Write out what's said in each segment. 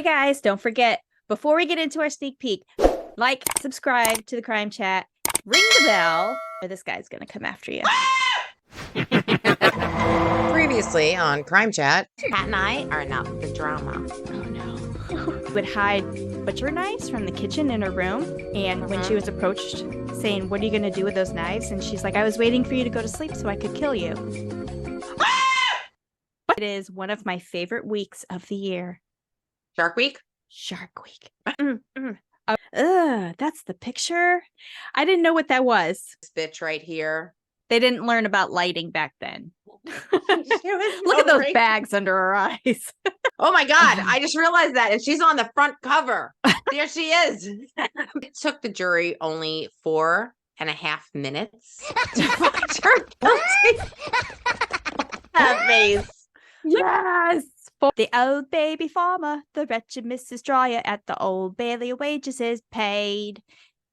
guys, don't forget, before we get into our sneak peek, like, subscribe to the Crime Chat, ring the bell, or this guy's gonna come after you. Previously on CrimeChat, Kat and I are not the drama. Oh no. Would hide butcher knives from the kitchen in her room, and when she was approached saying, "What are you gonna do with those knives?" and she's like, "I was waiting for you to go to sleep so I could kill you." It is one of my favorite weeks of the year. Shark Week? Shark Week. That's the picture. I didn't know what that was. This bitch right here. They didn't learn about lighting back then. Look No at those ring. bags under her eyes. Oh my God, I just realized that. And she's on the front cover. There she is. It took the jury only 4.5 minutes to find her guilty. That face. Yes. The old baby farmer, the wretched Mrs. Dryer at the Old Bailey, wages is paid.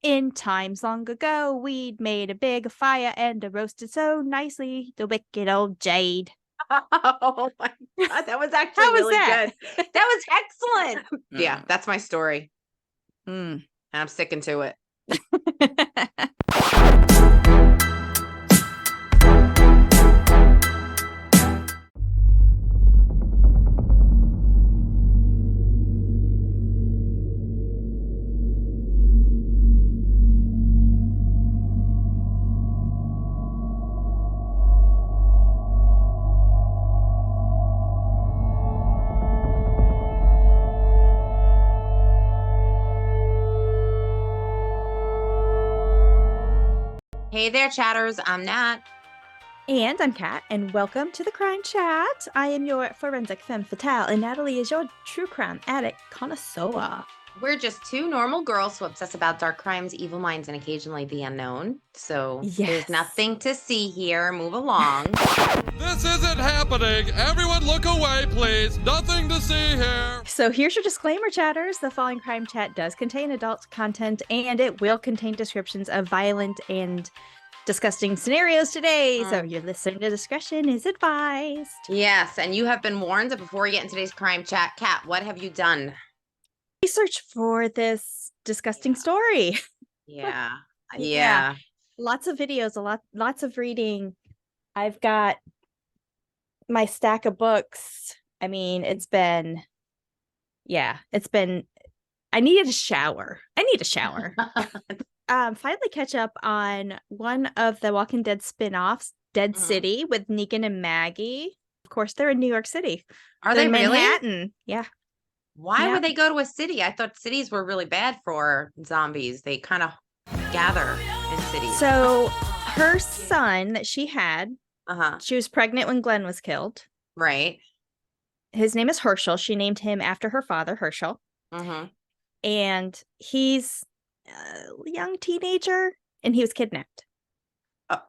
In times long ago, we'd made a big fire and roasted so nicely the wicked old jade. Oh my God, that was actually really good. That was excellent. Yeah, that's my story. And I'm sticking to it. Hey there, chatters. I'm Nat. And I'm Kat, and welcome to the Crime Chat. I am your forensic femme fatale, and Natalie is your true crime addict connoisseur. We're just two normal girls who obsess about dark crimes, evil minds, and occasionally the unknown. So there's nothing to see here. Move along. This isn't happening. Everyone look away, please. Nothing to see here. So here's your disclaimer, chatters. The following Crime Chat does contain adult content, and it will contain descriptions of violent and disgusting scenarios today. So your listener discretion is advised. Yes, and you have been warned. Before we get into today's Crime Chat, Kat, what have you done? Research for this disgusting story. Yeah. Lots of videos, lots of reading. I've got my stack of books. I mean, I needed a shower. Finally catch up on one of the Walking Dead spin-offs, Dead City, with Negan and Maggie. Of course, they're in New York City. Are they really? Manhattan. Yeah. Why would they go to a city? I thought cities were really bad for zombies. They kind of gather in cities. So her son that she had, she was pregnant when Glenn was killed. Right. His name is Herschel. She named him after her father, Herschel. And he's a young teenager, and he was kidnapped. Oh.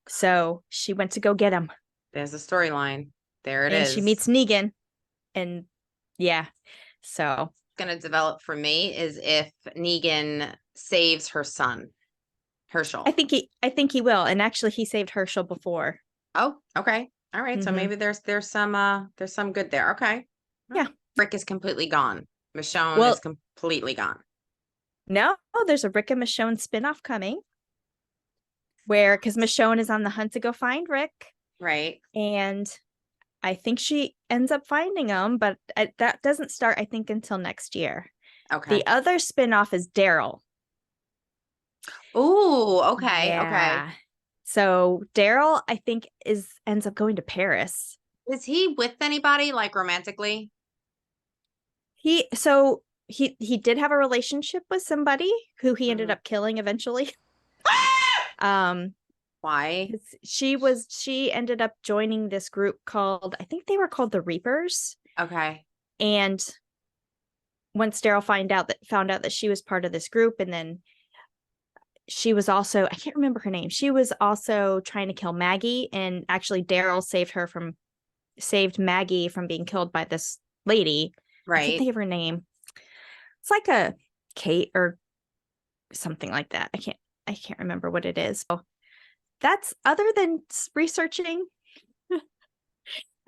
So she went to go get him. There's a storyline. There it is. And she meets Negan. And so going to develop for me is if Negan saves her son, Herschel. I think he will. And actually, he saved Herschel before. Oh, okay. All right. So maybe there's some good there. Okay. Yeah. Rick is completely gone. Michonne is completely gone. No, there's a Rick and Michonne spinoff coming because Michonne is on the hunt to go find Rick. Right. And I think she ends up finding him, but that doesn't start, I think, until next year. Okay. The other spinoff is Daryl. Oh, okay. Yeah. Okay. So Daryl, I think, ends up going to Paris. Is he with anybody, like romantically? He did have a relationship with somebody who he ended up killing eventually. Why? She ended up joining this group called, I think they were called the Reapers. Okay. And once Daryl found out that she was part of this group, and then she was also, I can't remember her name. She was also trying to kill Maggie, and actually Daryl saved Maggie from being killed by this lady. Right. I can't think of her name. It's like a Kate or something like that. I can't remember what it is. So that's, other than researching,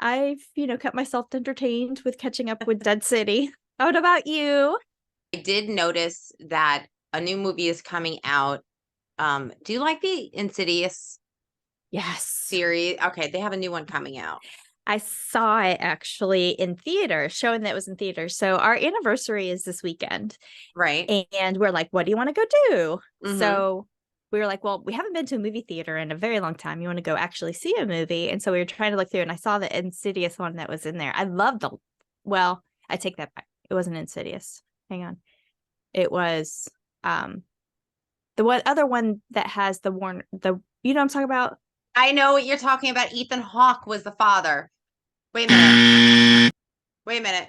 I've, kept myself entertained with catching up with Dead City. What about you? I did notice that a new movie is coming out. Do you like the Insidious Yes. series? Okay, they have a new one coming out. I saw it actually in theater, showing that it was in theater. So our anniversary is this weekend. Right. And we're like, what do you want to go do? Mhm. So we were like, well, we haven't been to a movie theater in a very long time. You want to go actually see a movie? And so we were trying to look through, and I saw the Insidious one that was in there. I loved I take that back. It wasn't Insidious. Hang on. It was the other one that has you know what I'm talking about? I know what you're talking about. Ethan Hawke was the father. Wait a minute. Wait a minute.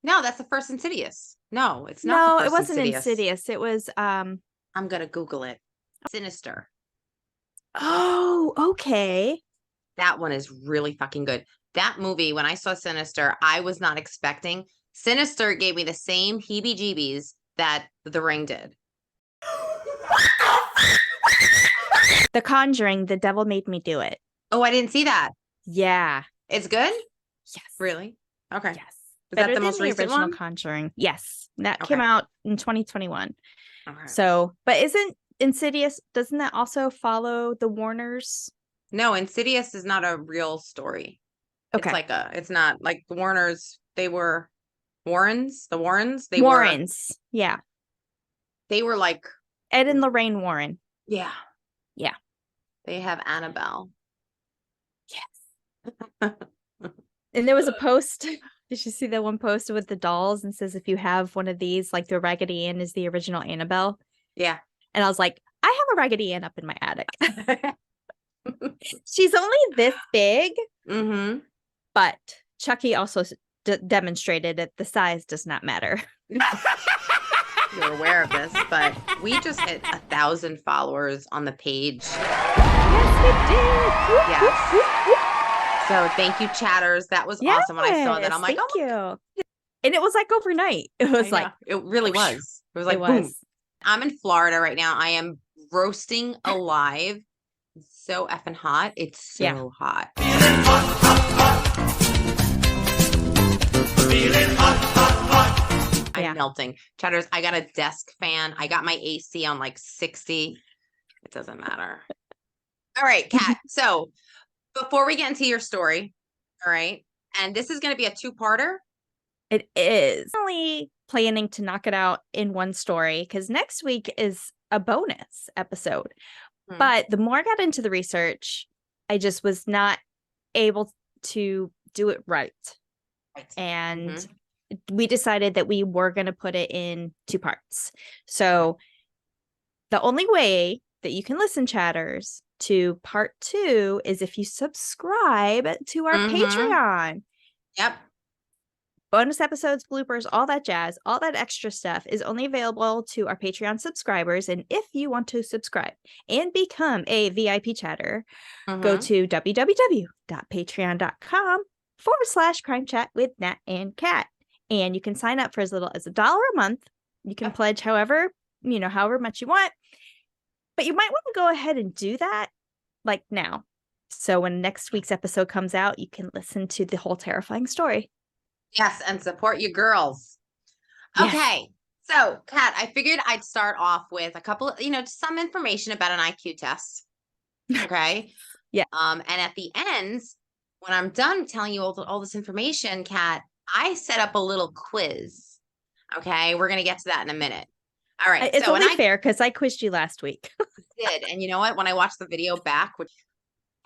No, that's the first Insidious. No, it's not. No, the it first wasn't Insidious. It was I'm gonna Google it. Sinister. Oh, okay. That one is really fucking good. That movie, when I saw Sinister, I was not expecting. Sinister gave me the same heebie-jeebies that The Ring did. The Conjuring, The Devil Made Me Do It. Oh, I didn't see that. Yeah. It's good? Yes. Really? Okay. Yes. Is that the most recent original one? Conjuring? Yes. That Okay. came out in 2021. Okay. So, but isn't Insidious, doesn't that also follow the Warners? No, Insidious is not a real story. Okay. It's not like the Warners, they were Warrens, the Warrens, Warrens. Yeah. They were like Ed and Lorraine Warren. Yeah. Yeah. They have Annabelle. Yes. And there was a post. Did you see that one post with the dolls and says, if you have one of these, like the Raggedy Ann is the original Annabelle? Yeah. And I was like, I have a Raggedy Ann up in my attic. She's only this big, Mm-hmm. but Chucky also demonstrated that the size does not matter. You're aware of this, but we just hit 1,000 followers on the page. Yes, we did. Yes. So thank you, chatters. That was awesome. When I saw that, I'm like, thank you. And it was like overnight. It was like, it really was. It was like, it was. boom. I'm in Florida right now. I am roasting alive. It's so effing hot. It's so hot. I'm melting. Chatters, I got a desk fan. I got my AC on like 60. It doesn't matter. All right, Kat. So before we get into your story, all right, and this is going to be a two-parter. It is. Only planning to knock it out in one story because next week is a bonus episode. But the more I got into the research, I just was not able to do it right. And we decided that we were going to put it in two parts. So the only way that you can listen, chatters, to part 2 is if you subscribe to our Patreon. Yep. Bonus episodes, bloopers, all that jazz, all that extra stuff is only available to our Patreon subscribers. And if you want to subscribe and become a VIP chatter, go to www.patreon.com/CrimeChat with Nat and Kat. And you can sign up for as little as $1 a month. You can pledge however much you want. But you might want to go ahead and do that like now. So when next week's episode comes out, you can listen to the whole terrifying story. Yes, and support your girls. Yes. Okay. So, Kat, I figured I'd start off with a couple of, some information about an IQ test. Okay. Yeah. And at the end, when I'm done telling you all this information, Kat, I set up a little quiz. Okay. We're going to get to that in a minute. All right. It's only fair because I quizzed you last week. Did. And you know what? When I watched the video back, which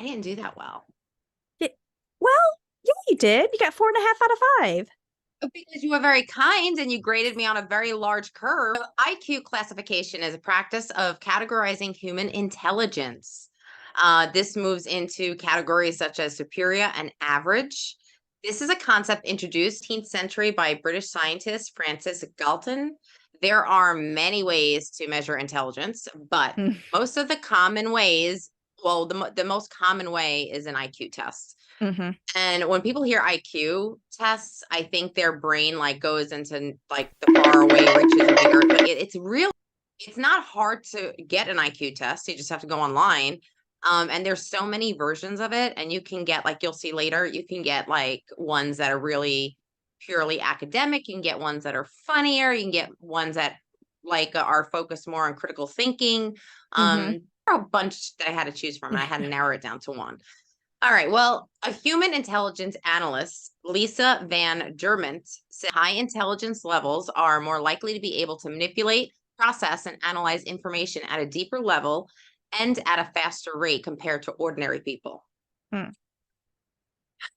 I didn't do that well. Well, yeah, you did. You got 4.5 out of 5. Because you were very kind and you graded me on a very large curve. IQ classification is a practice of categorizing human intelligence. This moves into categories such as superior and average. This is a concept introduced 18th century by British scientist Francis Galton. There are many ways to measure intelligence, but most of the common ways, the most common way is an IQ test. And when people hear IQ tests, I think their brain goes into the far away riches of the earth. It's not hard to get an IQ test. You just have to go online. And there's so many versions of it, and you can get, like, you'll see later, you can get like ones that are really purely academic. You can get ones that are funnier. You can get ones that like are focused more on critical thinking. There are a bunch that I had to choose from, and I had to narrow it down to one. All right. Well, a human intelligence analyst, Lisa Van Derment, said high intelligence levels are more likely to be able to manipulate, process, and analyze information at a deeper level and at a faster rate compared to ordinary people.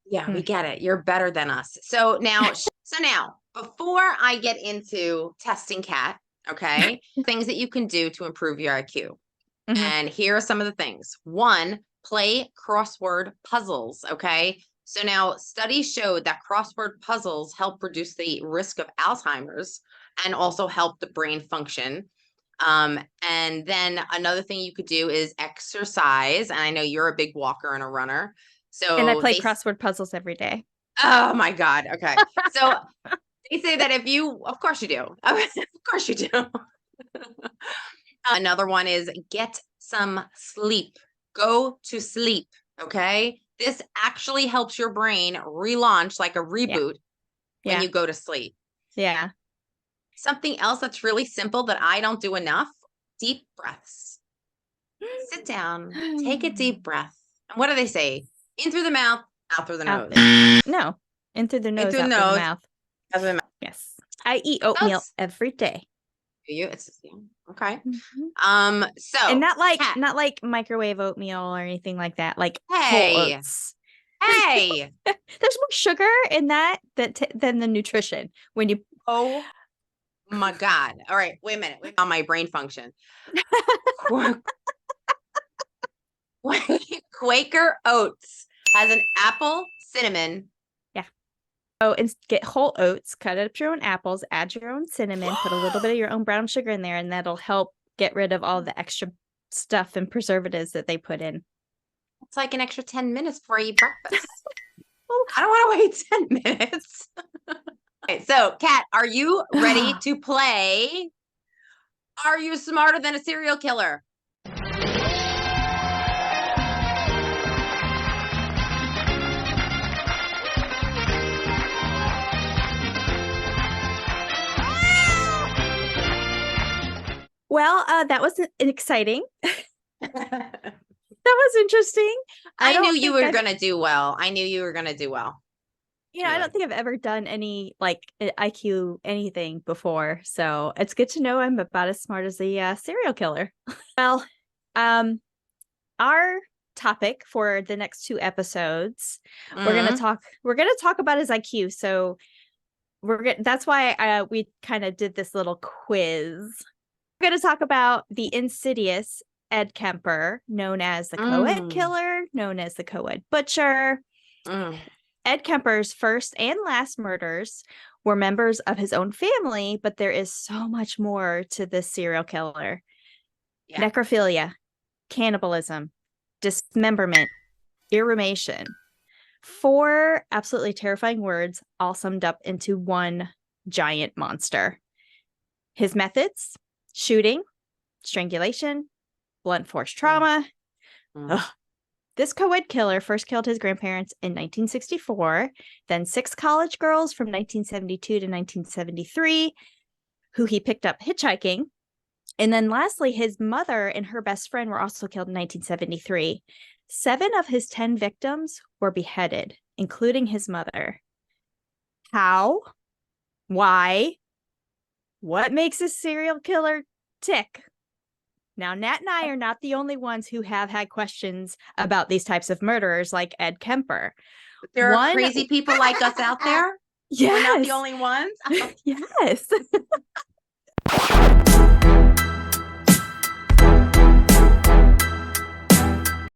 Yeah, we get it. You're better than us. So now, before I get into testing Kat, okay, things that you can do to improve your IQ. And here are some of the things. 1, play crossword puzzles. Okay. So now studies showed that crossword puzzles help reduce the risk of Alzheimer's and also help the brain function. And then another thing you could do is exercise. And I know you're a big walker and a runner. So and I play crossword puzzles every day. Oh my God. Okay. So they say that if you, of course you do. Of course you do. Another one is get some sleep. Go to sleep. Okay. This actually helps your brain relaunch like a reboot when you go to sleep. Yeah. Something else that's really simple that I don't do enough, deep breaths. Sit down, take a deep breath. And what do they say? In through the mouth, out through the nose. No, in through the nose, through out the through the nose, mouth. out through the mouth. Yes. I eat oatmeal every day. Do you? It's okay. Mm-hmm. So and not like microwave oatmeal or anything like that. Like hey, whole oats. Hey, there's more sugar in that than the nutrition. When you oh my God! All right, wait a minute. Wait on my brain function. Quaker Oats has an apple cinnamon. Yeah. Oh, and get whole oats, cut up your own apples, add your own cinnamon, put a little bit of your own brown sugar in there, and that'll help get rid of all the extra stuff and preservatives that they put in. It's like an extra 10 minutes before I eat breakfast. I don't want to wait 10 minutes. Okay, so Kat, are you ready to play? Are you smarter than a serial killer? Well, that was exciting. That was interesting. I knew you were going to do well. I knew you were going to do well. You know, I don't think I've ever done any like IQ anything before. So it's good to know I'm about as smart as a serial killer. Well, our topic for the next 2 episodes, we're going to talk about his IQ. So that's why we kind of did this little quiz. We're going to talk about the insidious Ed Kemper, known as the Coed killer, known as the Coed butcher. Ed Kemper's first and last murders were members of his own family, but there is so much more to this serial killer. Yeah. Necrophilia, cannibalism, dismemberment, irrumation. 4 absolutely terrifying words, all summed up into one giant monster. His methods: shooting, strangulation, blunt force trauma. This Coed killer first killed his grandparents in 1964, then 6 college girls from 1972 to 1973, who he picked up hitchhiking. And then lastly, his mother and her best friend were also killed in 1973. 7 of his 10 victims were beheaded, including his mother. How? Why? What makes a serial killer tick? Now, Nat and I are not the only ones who have had questions about these types of murderers like Ed Kemper. There are crazy people like us out there? Yes. We're not the only ones? Yes.